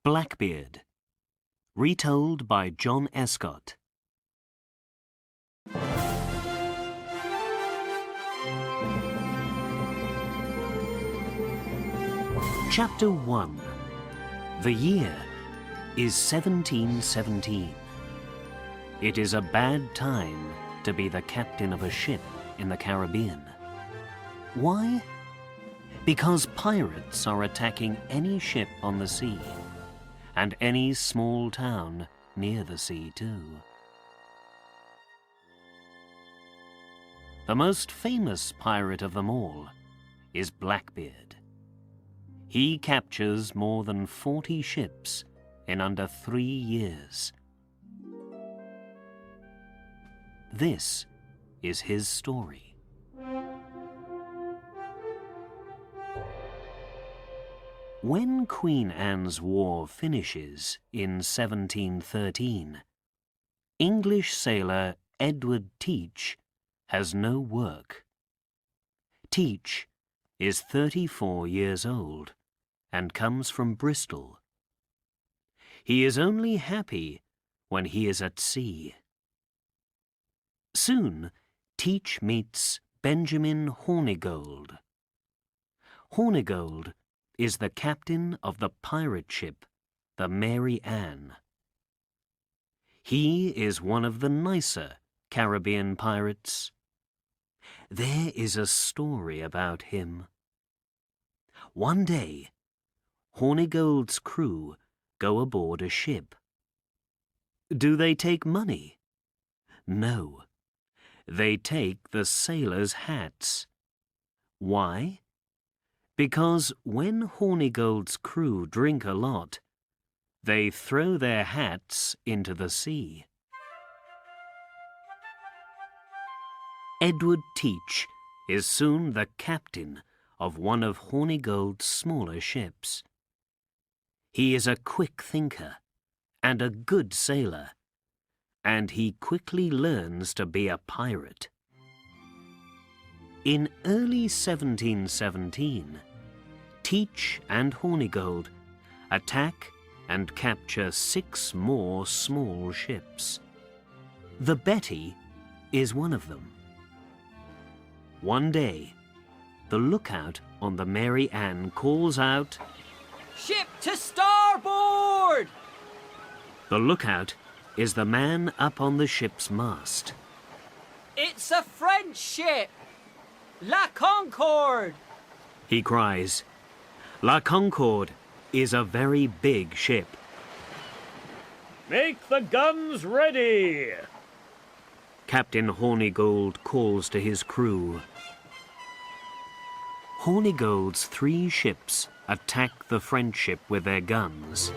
Blackbeard. Retold by John Escott. Chapter 1. The year is 1717. It is a bad time to be the captain of a ship in the Caribbean. Why? Because pirates are attacking any ship on the sea, and any small town near the sea too. The most famous pirate of them all is Blackbeard. He captures more than 40 ships in under 3 years. This is his story. When Queen Anne's War finishes in 1713, English sailor Edward Teach has no work. Teach is 34 years old and comes from Bristol. He is only happy when he is at sea. Soon, Teach meets Benjamin Hornigold. Hornigold is the captain of the pirate ship, the Mary Ann. He is one of the nicer Caribbean pirates. There is a story about him. One day, Hornigold's crew go aboard a ship. Do they take money? No. They take the sailors' hats. Why? Because when Hornigold's crew drink a lot, they throw their hats into the sea. Edward Teach is soon the captain of one of Hornigold's smaller ships. He is a quick thinker and a good sailor, and he quickly learns to be a pirate. In early 1717, Teach and Hornigold attack and capture 6 more small ships. The Betty is one of them. One day, the lookout on the Mary Ann calls out, "Ship to starboard!" The lookout is the man up on the ship's mast. "It's a French ship! La Concorde!" he cries. La Concorde is a very big ship. "Make the guns ready!" Captain Hornigold calls to his crew. Hornigold's 3 ships attack the French ship with their guns.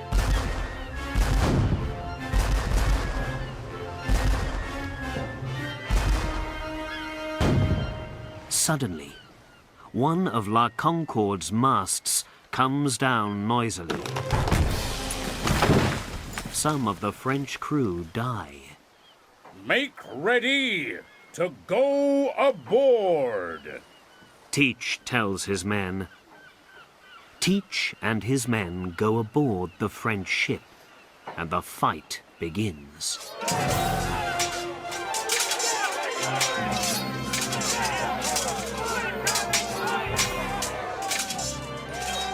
Suddenly, one of La Concorde's masts comes down noisily. Some of the French crew die. "Make ready to go aboard!" Teach tells his men. Teach and his men go aboard the French ship, and the fight begins.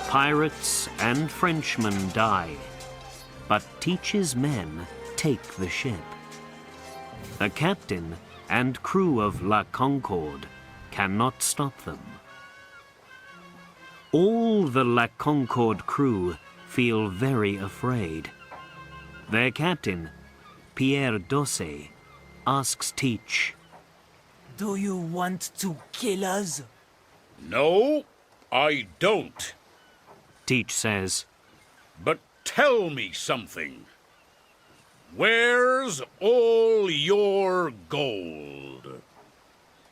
Pirates and Frenchmen die, but Teach's men take the ship. The captain and crew of La Concorde cannot stop them. All the La Concorde crew feel very afraid. Their captain, Pierre Dosset, asks Teach, "Do you want to kill us?" "No, I don't. Teach says, But tell me something. Where's all your gold?"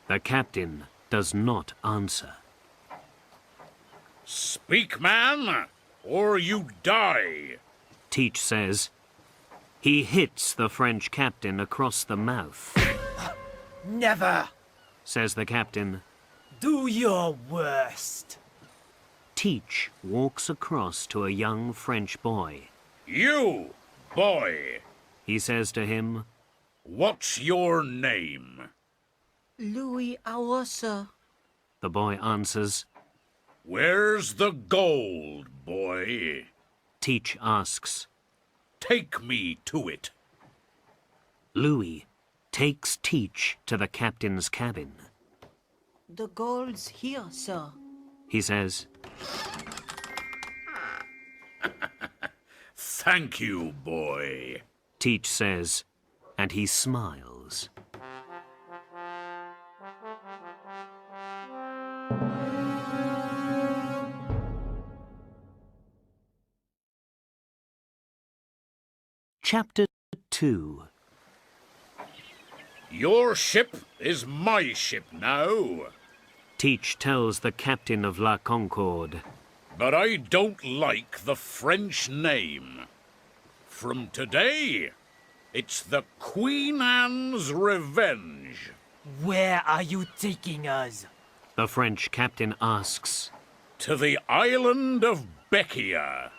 The captain does not answer. "Speak, man, or you die." Teach says. He hits the French captain across the mouth. "Never!" says the captain. "Do your worst." Teach walks across to a young French boy You, boy, he says to him. what's your name? Louis Hour, sir. The boy answers. Where's the gold, boy? Teach asks. Take me to it. Louis takes Teach to the captain's cabin. The gold's here, sir. He says. Thank you, boy. Teach says, and he smiles. Chapter 2. Your ship is my ship now. Teach tells the captain of La Concorde. But I don't like the French name. From today, it's the Queen Anne's Revenge. Where are you taking us? The French captain asks. To the island of Beccia.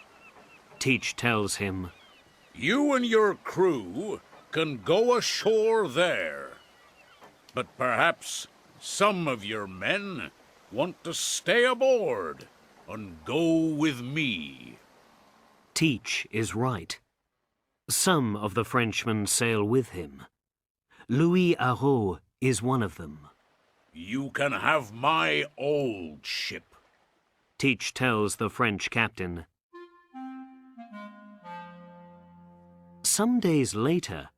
Teach tells him. You and your crew can go ashore there. But perhaps some of your men want to stay aboard and go with me. Teach is right. Some of the Frenchmen sail with him. Louis Arrault is one of them. You can have my old ship. Teach tells the French captain. Some days later,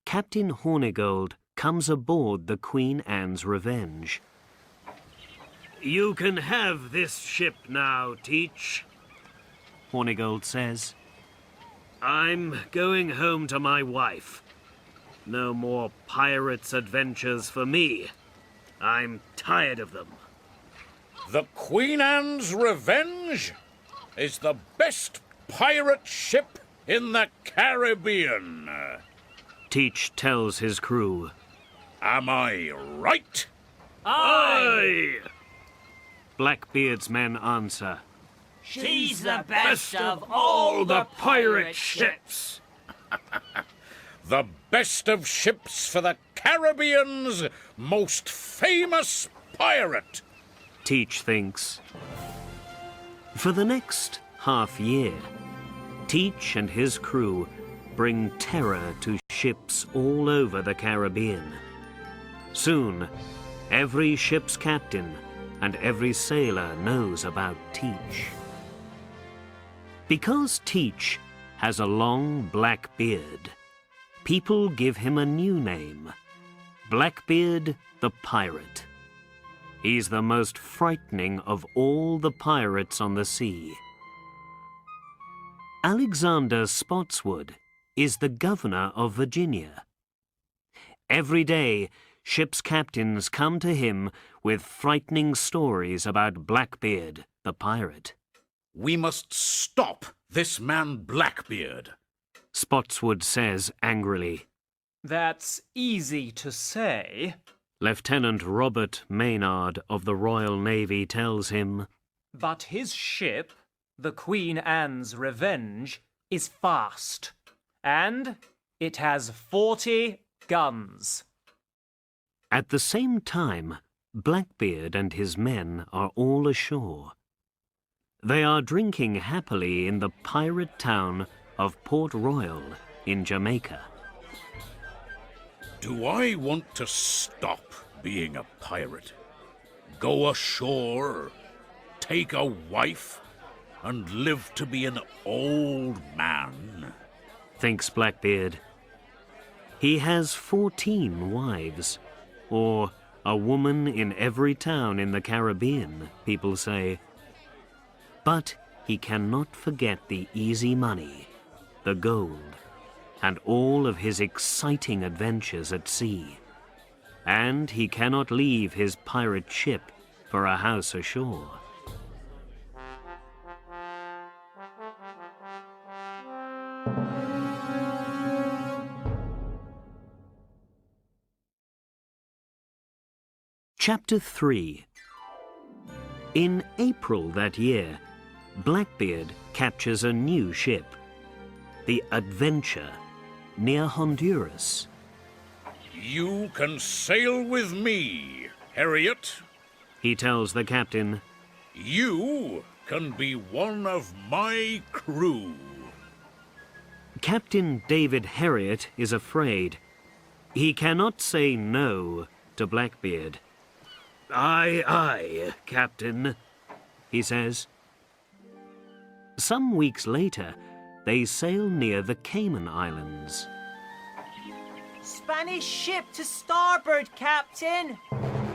Captain Hornigold comes aboard the Queen Anne's Revenge. You can have this ship now, Teach, Hornigold says. I'm going home to my wife. No more pirates' adventures for me. I'm tired of them. The Queen Anne's Revenge is the best pirate ship in the Caribbean. Teach tells his crew. Am I right? Aye! Blackbeard's men answer. She's the Best of all the pirate ships! The best of ships for the Caribbean's most famous pirate. Teach thinks. For the next half year, Teach and his crew bring terror to ships all over the Caribbean. Soon, every ship's captain and every sailor knows about Teach. Because Teach has a long black beard, people give him a new name, Blackbeard the Pirate. He's the most frightening of all the pirates on the sea. Alexander Spotswood is the governor of Virginia. Every day, ship's captains come to him with frightening stories about Blackbeard the pirate. We must stop this man Blackbeard. Spotswood says angrily. That's easy to say, Lieutenant Robert Maynard of the Royal Navy tells him. but his ship, the Queen Anne's Revenge, is fast, and it has 40 guns. At the same time, Blackbeard and his men are all ashore. They are drinking happily in the pirate town of Port Royal in Jamaica. Do I want to stop being a pirate? Go ashore, take a wife, and live to be an old man? Thinks Blackbeard. He has 14 wives, or a woman in every town in the Caribbean, people say. But he cannot forget the easy money, the gold, and all of his exciting adventures at sea. And he cannot leave his pirate ship for a house ashore. Chapter 3. In April that year, Blackbeard captures a new ship. the Adventure, near Honduras. You can sail with me, Harriet. He tells the captain, You can be one of my crew. Captain David Harriet is afraid. He cannot say no to Blackbeard. "Aye, aye, Captain," he says. Some weeks later, they sail near the Cayman Islands. Spanish ship to starboard, Captain!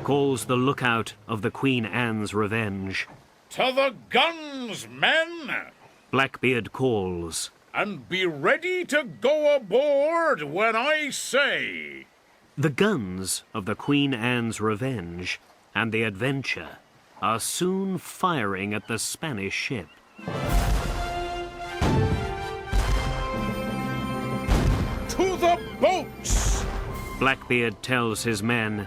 Calls the lookout of the Queen Anne's Revenge. To the guns, men! Blackbeard calls. And be ready to go aboard when I say. The guns of the Queen Anne's Revenge and the Adventure are soon firing at the Spanish ship. To the boats! Blackbeard tells his men.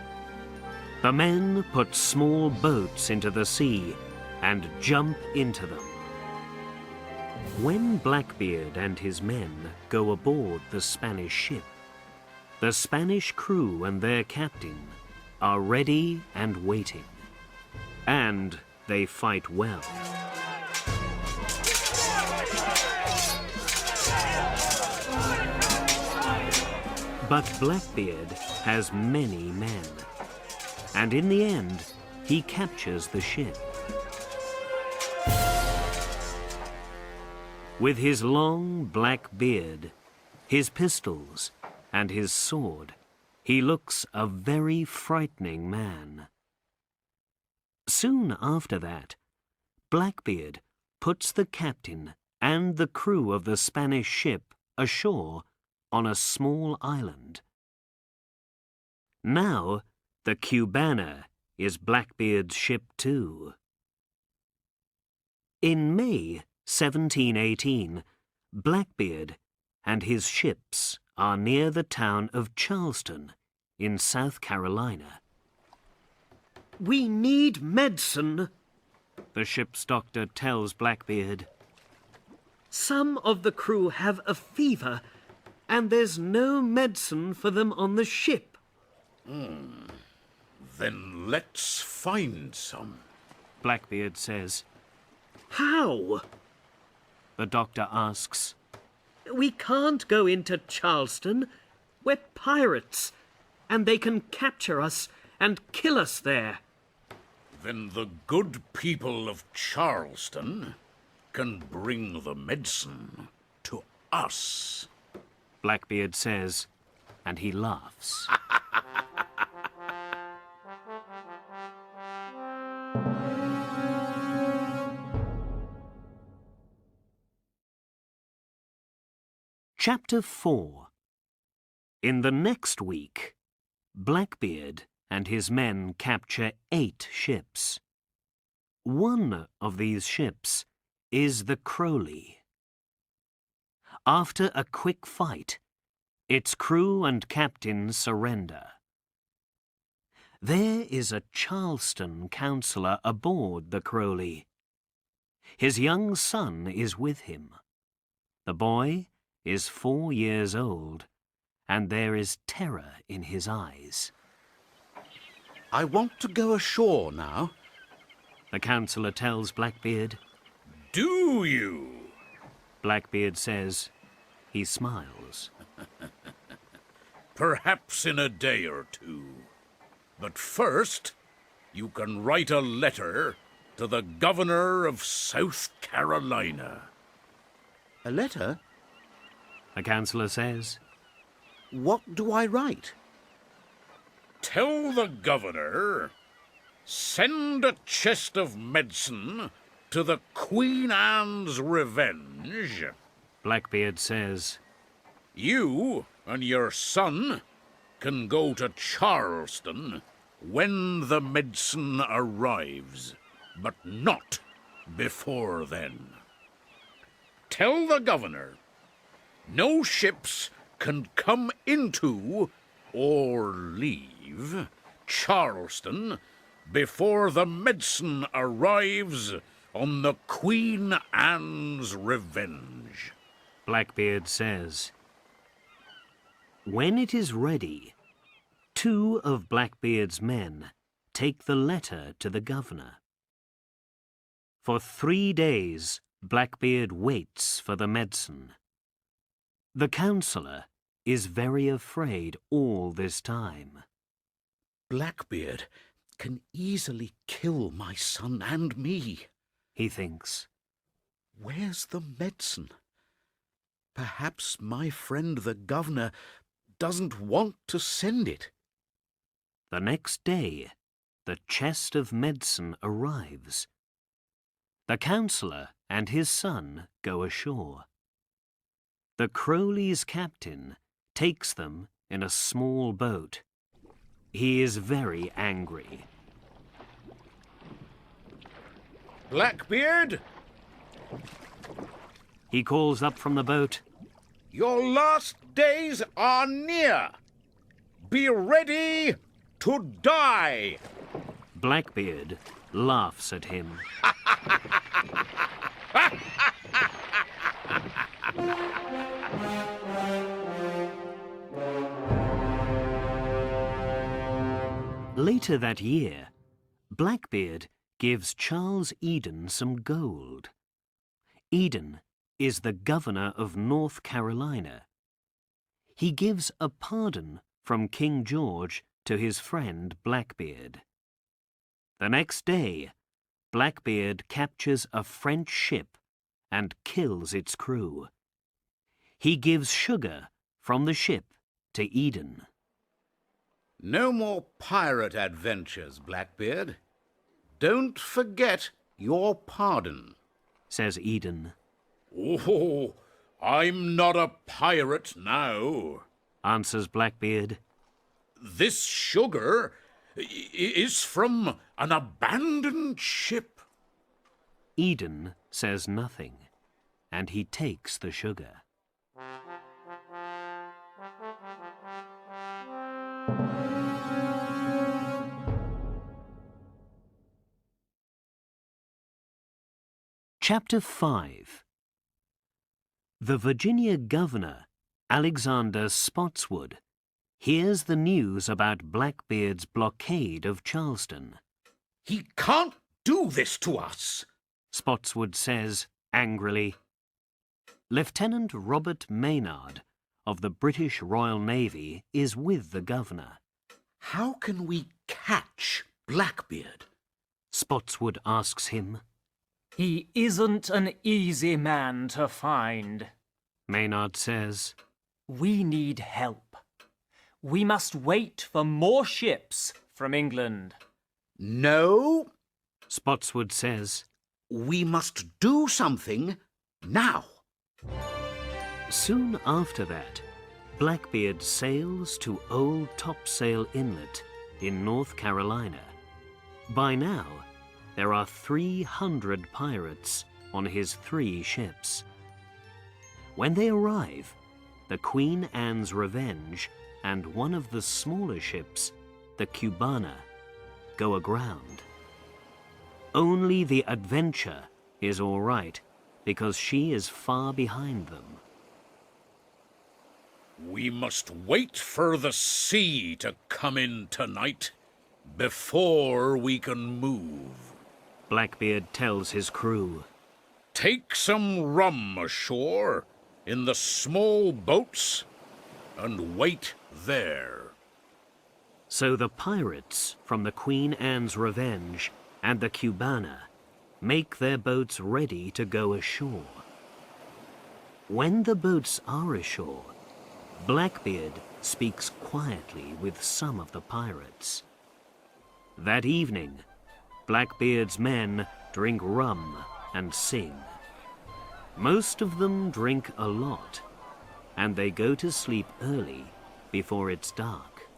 The men put small boats into the sea and jump into them. When Blackbeard and his men go aboard the Spanish ship, the Spanish crew and their captain are ready and waiting. And they fight well. But Blackbeard has many men, and in the end, he captures the ship. With his long black beard, his pistols, and his sword, he looks a very frightening man. Soon after that, Blackbeard puts the captain and the crew of the Spanish ship ashore on a small island. Now, the Cubana is Blackbeard's ship too. In May 1718, Blackbeard and his ships are near the town of Charleston in South Carolina. "We need medicine," the ship's doctor tells Blackbeard. "Some of the crew have a fever, and there's no medicine for them on the ship." Then let's find some. Blackbeard says. "How?" the doctor asks. "We can't go into Charleston. We're pirates, and they can capture us and kill us there." Then the good people of Charleston can bring the medicine to us. Blackbeard says, and he laughs. Chapter 4. In the next week, Blackbeard and his men capture 8 ships. One of these ships is the Crowley. After a quick fight, its crew and captain surrender. There is a Charleston councillor aboard the Crowley. His young son is with him. The boy is 4 years old, and there is terror in his eyes. "I want to go ashore now." The councillor tells Blackbeard. Do you? Blackbeard says. He smiles. Perhaps in a day or two. But first, you can write a letter to the governor of South Carolina. A letter? The councillor says. What do I write? Tell the governor, send a chest of medicine to the Queen Anne's Revenge. Blackbeard says. You and your son can go to Charleston when the medicine arrives, but not before then. Tell the governor, no ships can come into or leave Charleston before the medicine arrives on the Queen Anne's Revenge. Blackbeard says. When it is ready, 2 of Blackbeard's men take the letter to the governor. For 3 days, Blackbeard waits for the medicine. The councillor is very afraid all this time. Blackbeard can easily kill my son and me. He thinks. Where's the medicine? Perhaps my friend the governor doesn't want to send it. The next day, the chest of medicine arrives. The councillor and his son go ashore. The Crowley's captain takes them in a small boat. He is very angry. Blackbeard, He calls up from the boat. your last days are near. Be ready to die. Blackbeard laughs at him. Later that year, Blackbeard gives Charles Eden some gold. Eden is the governor of North Carolina. He gives a pardon from King George to his friend Blackbeard. The next day, Blackbeard captures a French ship and kills its crew. He gives sugar from the ship to Eden. No more pirate adventures, Blackbeard. Don't forget your pardon. Says Eden. Oh, I'm not a pirate now. Answers Blackbeard. This sugar is from an abandoned ship. Eden says nothing, and he takes the sugar. Chapter 5. The Virginia governor, Alexander Spotswood, hears the news about Blackbeard's blockade of Charleston. He can't do this to us. Spotswood says angrily. Lieutenant Robert Maynard of the British Royal Navy is with the governor. How can we catch Blackbeard? Spotswood asks him. He isn't an easy man to find. Maynard says. We need help. We must wait for more ships from England. No, Spotswood says. we must do something now. Soon after that, Blackbeard sails to Old Topsail Inlet in North Carolina. By now, there are 300 pirates on his 3 ships. When they arrive, the Queen Anne's Revenge and one of the smaller ships, the Cubana, go aground. Only the Adventure is all right because she is far behind them. We must wait for the sea to come in tonight before we can move. Blackbeard tells his crew. Take some rum ashore in the small boats and wait there. So the pirates from the Queen Anne's Revenge and the Cubana make their boats ready to go ashore. When the boats are ashore, Blackbeard speaks quietly with some of the pirates. That evening, Blackbeard's men drink rum and sing. Most of them drink a lot, and they go to sleep early before it's dark.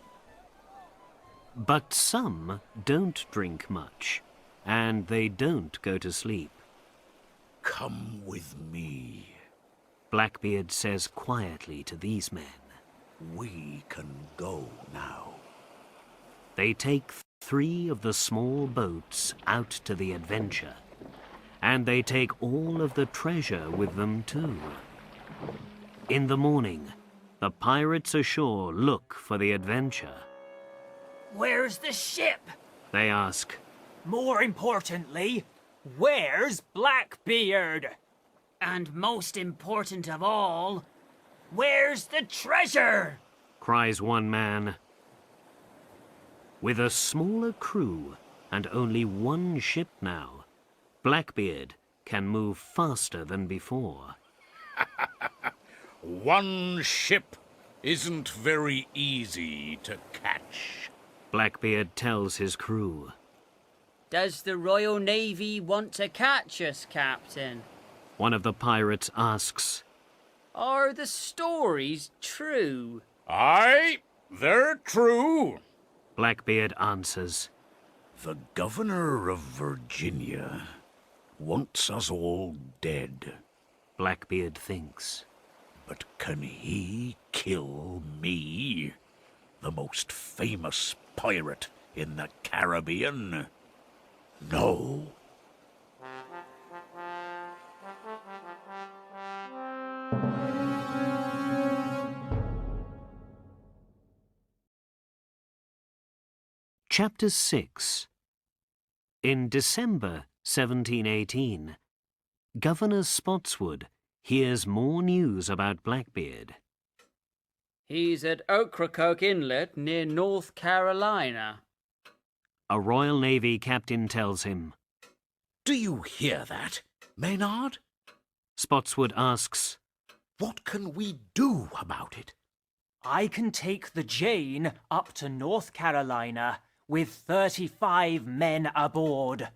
But some don't drink much, and they don't go to sleep. Come with me. Blackbeard says quietly to these men. We can go now. They take 3 of the small boats out to the Adventure, and they take all of the treasure with them too. In the morning, the pirates ashore look for the Adventure. Where's the ship? They ask, More importantly, where's Blackbeard? And most important of all, Where's the treasure? cries one man. With a smaller crew and only one ship now, Blackbeard can move faster than before. One ship isn't very easy to catch. Blackbeard tells his crew. does the Royal Navy want to catch us, Captain? One of the pirates asks, Are the stories true? Aye, they're true. Blackbeard answers, The governor of Virginia wants us all dead. Blackbeard thinks. But can he kill me, the most famous pirate in the Caribbean? No. Chapter 6. In December 1718, Governor Spotswood hears more news about Blackbeard. He's at Ocracoke Inlet near North Carolina. A Royal Navy captain tells him. Do you hear that, Maynard? Spotswood asks, What can we do about it? I can take the Jane up to North Carolina with 35 men aboard.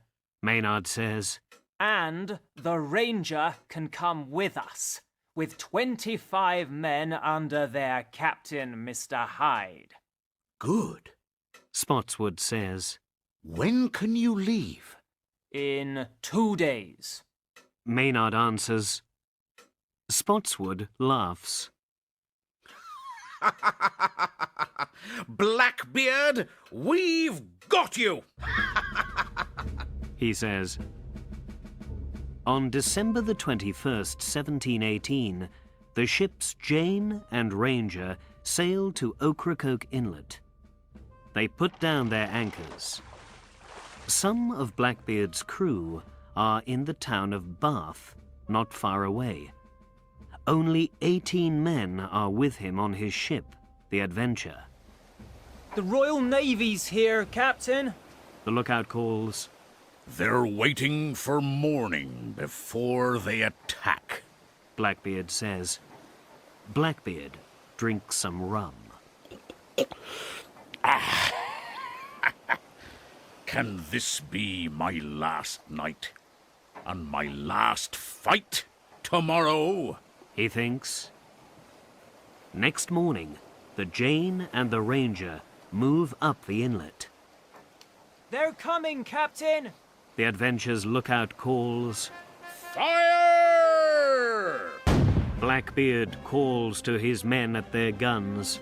Maynard says. And the Ranger can come with us, with 25 men under their captain, Mr. Hyde. Good. Spotswood says. When can you leave? In 2 days. Maynard answers. Spotswood laughs. Blackbeard, we've got you! He says. On December the 21st, 1718, the ships Jane and Ranger sailed to Ocracoke Inlet. They put down their anchors. Some of Blackbeard's crew are in the town of Bath, not far away. Only 18 men are with him on his ship, the Adventure. The Royal Navy's here, Captain. The lookout calls. They're waiting for morning before they attack. Blackbeard says. Blackbeard drinks some rum. Can this be my last night? And my last fight tomorrow? He thinks. Next morning, the Jane and the Ranger move up the inlet. They're coming, Captain. The Adventure's lookout calls. Fire! Blackbeard calls to his men at their guns.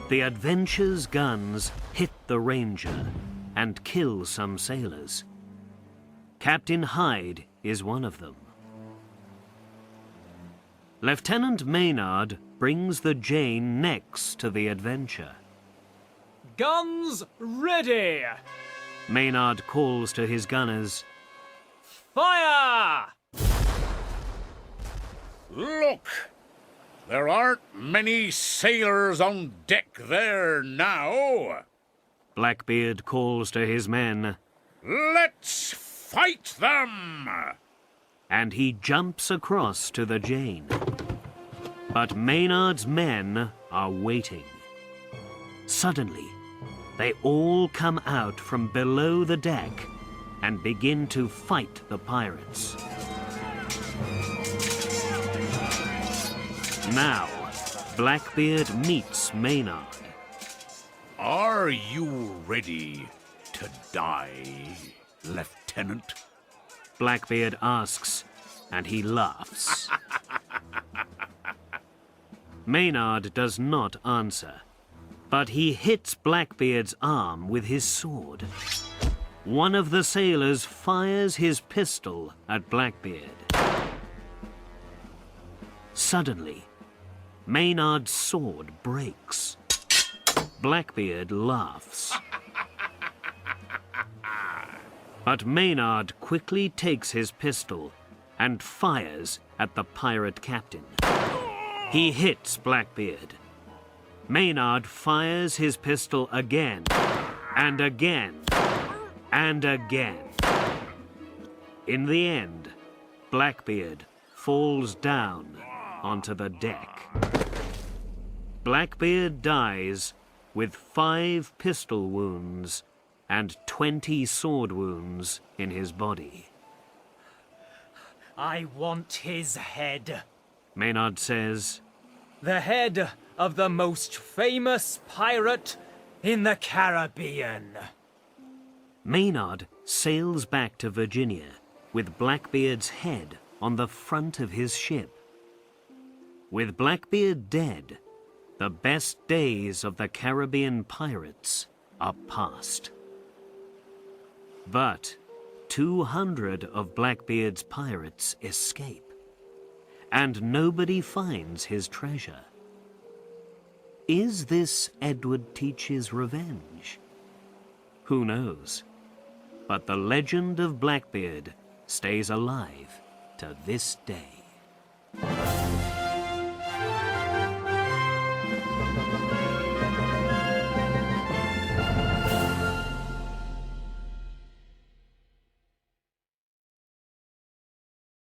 The Adventure's guns hit the Ranger and kill some sailors. Captain Hyde is one of them. Lieutenant Maynard brings the Jane next to the Adventure. Guns ready. Maynard calls to his gunners. Fire! Look! There aren't many sailors on deck there now. Blackbeard calls to his men. Let's fight them! And he jumps across to the Jane. But Maynard's men are waiting. Suddenly, they all come out from below the deck and begin to fight the pirates. Now, Blackbeard meets Maynard. Are you ready to die, Lieutenant? Blackbeard asks, and he laughs. Maynard does not answer, but he hits Blackbeard's arm with his sword. One of the sailors fires his pistol at Blackbeard. Suddenly, Maynard's sword breaks. Blackbeard laughs. But Maynard quickly takes his pistol and fires at the pirate captain. He hits Blackbeard. Maynard fires his pistol again, and again, and again. In the end, Blackbeard falls down onto the deck. Blackbeard dies with 5 pistol wounds and 20 sword wounds in his body. I want his head. Maynard says, The head of the most famous pirate in the Caribbean. Maynard sails back to Virginia with Blackbeard's head on the front of his ship. With Blackbeard dead, the best days of the Caribbean pirates are past. But 200 of Blackbeard's pirates escape, and nobody finds his treasure. Is this Edward Teach's revenge? Who knows? But the legend of Blackbeard stays alive to this day.